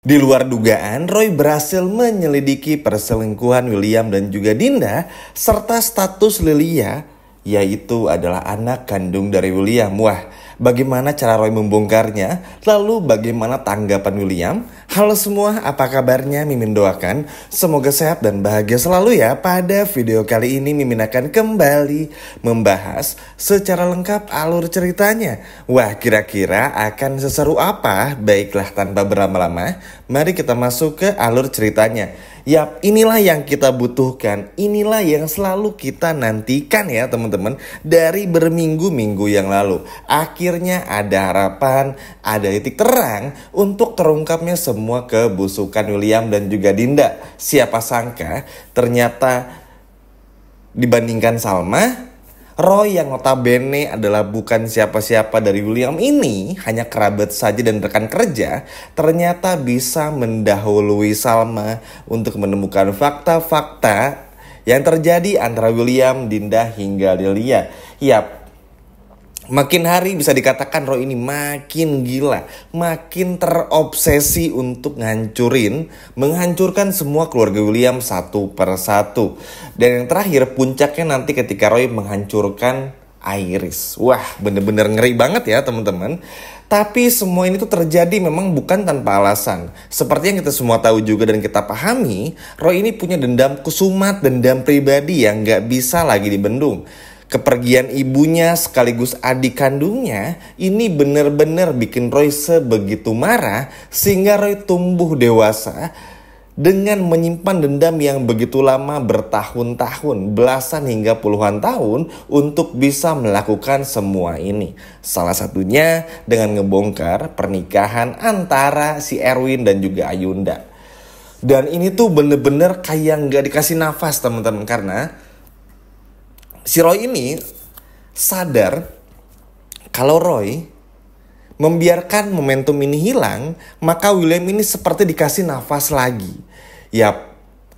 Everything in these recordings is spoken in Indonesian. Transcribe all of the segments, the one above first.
Di luar dugaan, Roy berhasil menyelidiki perselingkuhan William dan juga Dinda, serta status Lilia, yaitu adalah anak kandung dari William. Wah, bagaimana cara Roy membongkarnya? Lalu bagaimana tanggapan William? Halo semua, apa kabarnya? Mimin doakan semoga sehat dan bahagia selalu ya. Pada video kali ini Mimin akan kembali membahas secara lengkap alur ceritanya. Wah, kira-kira akan seseru apa? Baiklah, tanpa berlama-lama, mari kita masuk ke alur ceritanya. Yap, inilah yang kita butuhkan. Inilah yang selalu kita nantikan ya teman-teman. Dari berminggu-minggu yang lalu. Akhirnya ada harapan, ada titik terang untuk terungkapnya semua kebusukan William dan juga Dinda. Siapa sangka ternyata dibandingkan Salma, Roy yang notabene adalah bukan siapa-siapa dari William ini, hanya kerabat saja dan rekan kerja, ternyata bisa mendahului Salma untuk menemukan fakta-fakta yang terjadi antara William, Dinda hingga Lilia. Yap, makin hari bisa dikatakan Roy ini makin gila, makin terobsesi untuk menghancurkan semua keluarga William satu per satu. Dan yang terakhir puncaknya nanti ketika Roy menghancurkan Iris. Wah, bener-bener ngeri banget ya teman-teman. Tapi semua ini tuh terjadi memang bukan tanpa alasan. Seperti yang kita semua tahu juga dan kita pahami, Roy ini punya dendam kusumat, dendam pribadi yang gak bisa lagi dibendung. Kepergian ibunya sekaligus adik kandungnya ini benar-benar bikin Roy sebegitu marah sehingga Roy tumbuh dewasa dengan menyimpan dendam yang begitu lama bertahun-tahun, belasan hingga puluhan tahun untuk bisa melakukan semua ini. Salah satunya dengan ngebongkar pernikahan antara si Erwin dan juga Ayunda. Dan ini tuh bener-bener kayak gak dikasih nafas teman-teman, karena si Roy ini sadar kalau Roy membiarkan momentum ini hilang, maka William ini seperti dikasih nafas lagi. Yap,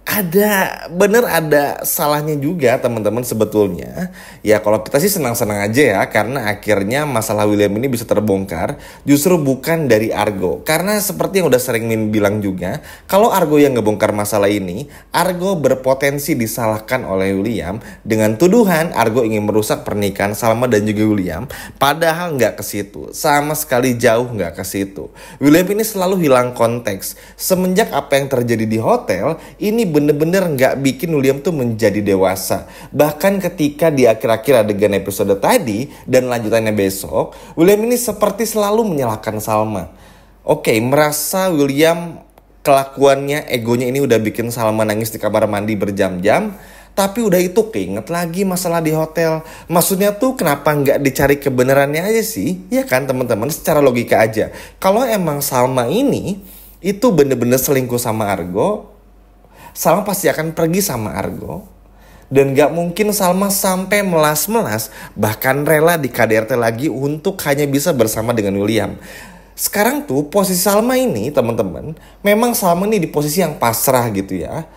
ada salahnya juga teman-teman sebetulnya. Ya kalau kita sih senang-senang aja ya, karena akhirnya masalah William ini bisa terbongkar justru bukan dari Argo. Karena seperti yang udah sering Min bilang juga, kalau Argo yang ngebongkar masalah ini, Argo berpotensi disalahkan oleh William dengan tuduhan Argo ingin merusak pernikahan Salma dan juga William. Padahal nggak ke situ, sama sekali jauh nggak ke situ. William ini selalu hilang konteks. Semenjak apa yang terjadi di hotel, ini bener-bener gak bikin William tuh menjadi dewasa. Bahkan ketika di akhir-akhir adegan episode tadi dan lanjutannya besok, William ini seperti selalu menyalahkan Salma. Oke, merasa William kelakuannya, egonya ini udah bikin Salma nangis di kamar mandi berjam-jam. Tapi udah itu keinget lagi masalah di hotel. Maksudnya tuh kenapa gak dicari kebenarannya aja sih? Ya kan teman-teman, secara logika aja. Kalau emang Salma ini itu bener-bener selingkuh sama Argo, Salma pasti akan pergi sama Argo. Dan gak mungkin Salma sampai melas-melas, bahkan rela di KDRT lagi untuk hanya bisa bersama dengan William. Sekarang tuh posisi Salma ini teman-teman, memang Salma ini di posisi yang pasrah gitu ya.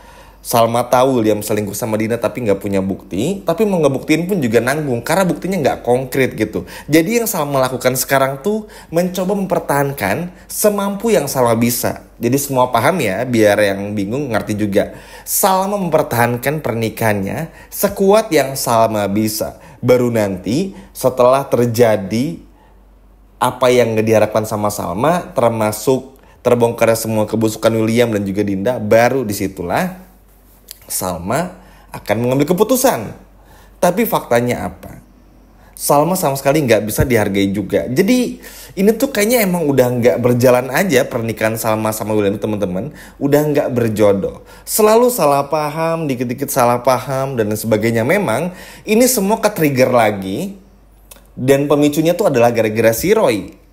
Salma tahu William selingkuh sama Dina tapi gak punya bukti. Tapi mau ngebuktiin pun juga nanggung karena buktinya gak konkret gitu. Jadi yang Salma lakukan sekarang tuh mencoba mempertahankan semampu yang Salma bisa. Jadi semua paham ya, biar yang bingung ngerti juga. Salma mempertahankan pernikahannya sekuat yang Salma bisa. Baru nanti setelah terjadi apa yang gak diharapkan sama Salma, termasuk terbongkar semua kebusukan William dan juga Dinda, baru disitulah Salma akan mengambil keputusan. Tapi faktanya apa? Salma sama sekali gak bisa dihargai juga. Jadi ini tuh kayaknya emang udah gak berjalan aja pernikahan Salma sama William teman-teman. Udah gak berjodoh. Selalu salah paham, dikit-dikit salah paham dan sebagainya. Memang ini semua ke-trigger lagi. Dan pemicunya tuh adalah gara-gara si Roy.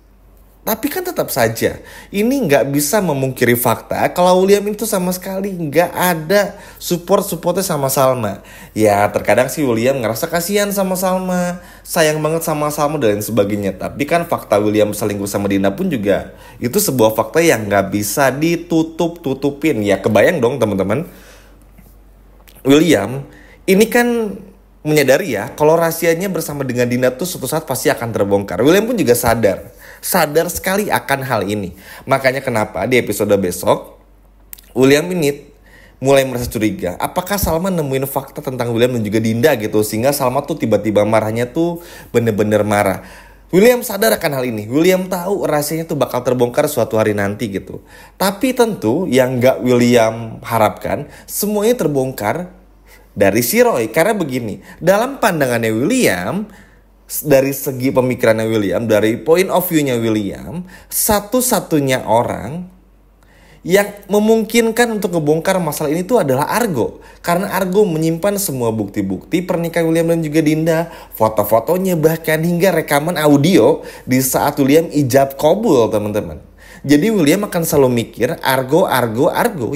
Tapi kan tetap saja ini gak bisa memungkiri fakta kalau William itu sama sekali gak ada supportnya sama Salma. Ya terkadang sih William ngerasa kasihan sama Salma, sayang banget sama Salma dan sebagainya. Tapi kan fakta William selingkuh sama Dina pun juga itu sebuah fakta yang gak bisa ditutup-tutupin. Ya kebayang dong teman-teman, William ini kan menyadari ya kalau rahasianya bersama dengan Dina tuh suatu saat pasti akan terbongkar. William pun juga sadar sadar sekali akan hal ini. Makanya kenapa di episode besok William ini mulai merasa curiga, apakah Salma nemuin fakta tentang William dan juga Dinda gitu, sehingga Salma tuh tiba-tiba marahnya tuh bener-bener marah. William sadar akan hal ini. William tahu rahasianya tuh bakal terbongkar suatu hari nanti gitu. Tapi tentu yang gak William harapkan, semuanya terbongkar dari si Roy. Karena begini, dalam pandangannya William, dari segi pemikirannya William, dari point of view-nya William, satu-satunya orang yang memungkinkan untuk ngebongkar masalah ini tuh adalah Argo. Karena Argo menyimpan semua bukti-bukti pernikahan William dan juga Dinda, foto-fotonya, bahkan hingga rekaman audio di saat William ijab kabul, teman-teman. Jadi William akan selalu mikir Argo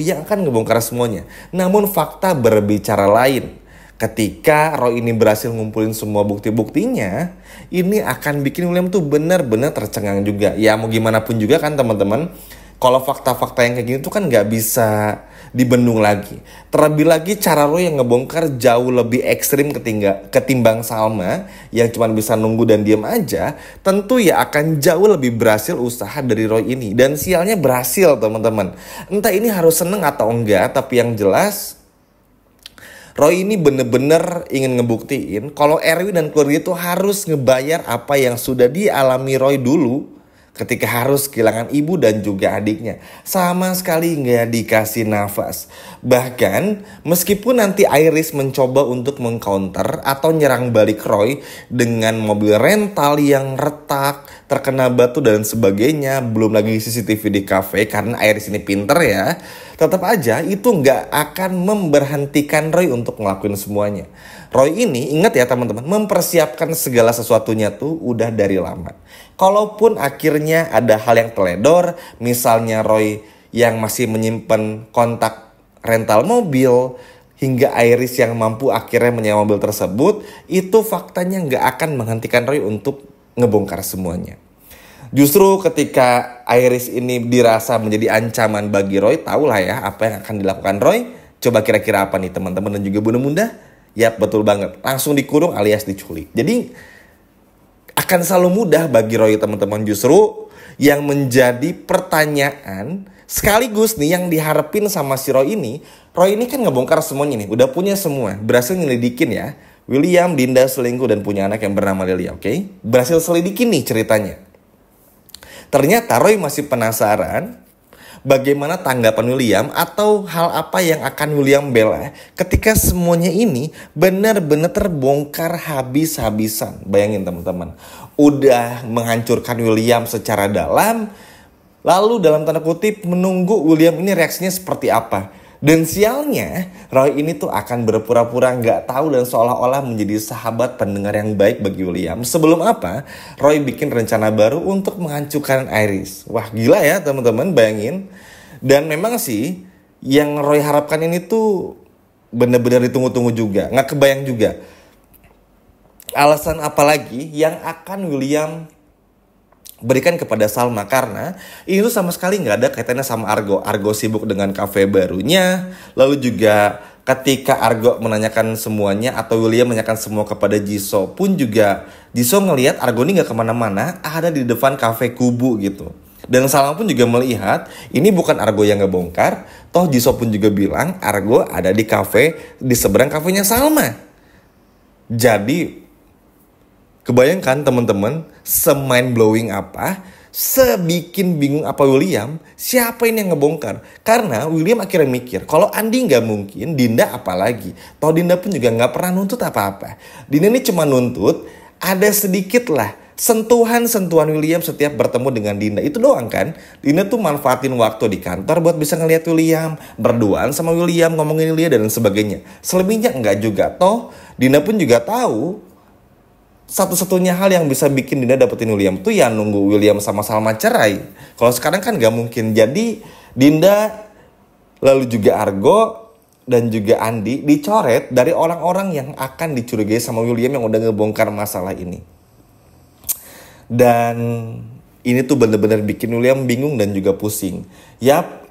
yang akan ngebongkar semuanya. Namun fakta berbicara lain. Ketika Roy ini berhasil ngumpulin semua bukti-buktinya, ini akan bikin William tuh benar-benar tercengang juga. Ya mau gimana pun juga kan teman-teman, kalau fakta-fakta yang kayak gini tuh kan gak bisa dibendung lagi. Terlebih lagi cara Roy yang ngebongkar jauh lebih ekstrim ketimbang Salma yang cuma bisa nunggu dan diam aja. Tentu ya akan jauh lebih berhasil usaha dari Roy ini. Dan sialnya berhasil teman-teman. Entah ini harus seneng atau enggak, tapi yang jelas Roy ini bener-bener ingin ngebuktiin kalau Erwin dan keluarga itu harus ngebayar apa yang sudah dialami Roy dulu ketika harus kehilangan ibu dan juga adiknya. Sama sekali nggak dikasih nafas. Bahkan meskipun nanti Iris mencoba untuk mengcounter atau nyerang balik Roy dengan mobil rental yang retak, terkena batu dan sebagainya, belum lagi CCTV di cafe karena Iris ini pinter ya, tetap aja itu nggak akan memberhentikan Roy untuk ngelakuin semuanya. Roy ini, ingat ya teman-teman, mempersiapkan segala sesuatunya tuh udah dari lama. Kalaupun akhirnya ada hal yang teledor, misalnya Roy yang masih menyimpan kontak rental mobil, hingga Iris yang mampu akhirnya menyewa mobil tersebut, itu faktanya nggak akan menghentikan Roy untuk ngebongkar semuanya. Justru ketika Iris ini dirasa menjadi ancaman bagi Roy, tahulah ya apa yang akan dilakukan Roy. Coba kira-kira apa nih teman-teman dan juga bunda-bunda? Yap, betul banget. Langsung dikurung alias diculik. Jadi akan selalu mudah bagi Roy teman-teman. Justru yang menjadi pertanyaan sekaligus nih yang diharapin sama si Roy ini kan ngebongkar semuanya nih. Udah punya semua. Berhasil nyelidikin ya. William, Dinda selingkuh dan punya anak yang bernama Lilia, oke? Berhasil selidikin nih ceritanya. Ternyata Roy masih penasaran bagaimana tanggapan William atau hal apa yang akan William bela ketika semuanya ini benar-benar terbongkar habis-habisan. Bayangin teman-teman, udah menghancurkan William secara dalam, lalu dalam tanda kutip menunggu William ini reaksinya seperti apa. Dan sialnya Roy ini tuh akan berpura-pura gak tahu dan seolah-olah menjadi sahabat pendengar yang baik bagi William. Sebelum apa? Roy bikin rencana baru untuk menghancurkan Iris. Wah gila ya teman-teman, bayangin. Dan memang sih yang Roy harapkan ini tuh benar-benar ditunggu-tunggu juga. Gak kebayang juga alasan apa lagi yang akan William berikan kepada Salma, karena ini tuh sama sekali nggak ada kaitannya sama Argo. Argo sibuk dengan kafe barunya, lalu juga ketika Argo menanyakan semuanya atau William menanyakan semua kepada Jisoo pun juga Jisoo ngelihat Argo ini nggak kemana-mana, ada di depan kafe Kubu gitu. Dan Salma pun juga melihat ini bukan Argo yang ngebongkar, toh Jisoo pun juga bilang Argo ada di kafe di seberang kafenya Salma. Jadi kebayangkan teman-teman, se-mind blowing apa, sebikin bingung apa William, siapa ini yang ngebongkar? Karena William akhirnya mikir, kalau Andi nggak mungkin, Dinda apalagi. Toh Dinda pun juga nggak pernah nuntut apa-apa. Dinda ini cuma nuntut ada sedikit lah sentuhan-sentuhan William setiap bertemu dengan Dinda. Itu doang kan. Dinda tuh manfaatin waktu di kantor buat bisa ngeliat William, berduaan sama William, ngomongin William dan sebagainya. Selebihnya enggak juga. Toh Dinda pun juga tahu satu-satunya hal yang bisa bikin Dinda dapetin William tuh ya nunggu William sama Salma cerai. Kalau sekarang kan gak mungkin. Jadi Dinda, lalu juga Argo dan juga Andi dicoret dari orang-orang yang akan dicurigai sama William yang udah ngebongkar masalah ini. Dan ini tuh bener-bener bikin William bingung dan juga pusing. Yap,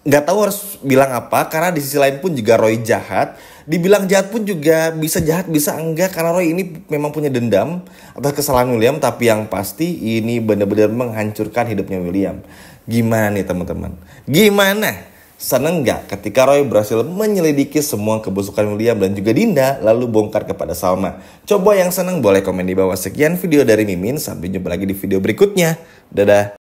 gak tahu harus bilang apa, karena di sisi lain pun juga Roy jahat. Dibilang jahat pun juga bisa jahat bisa enggak, karena Roy ini memang punya dendam atas kesalahan William. Tapi yang pasti ini benar-benar menghancurkan hidupnya William. Gimana nih teman-teman? Gimana? Seneng nggak ketika Roy berhasil menyelidiki semua kebusukan William dan juga Dinda lalu bongkar kepada Salma? Coba yang seneng boleh komen di bawah. Sekian video dari Mimin, sampai jumpa lagi di video berikutnya. Dadah.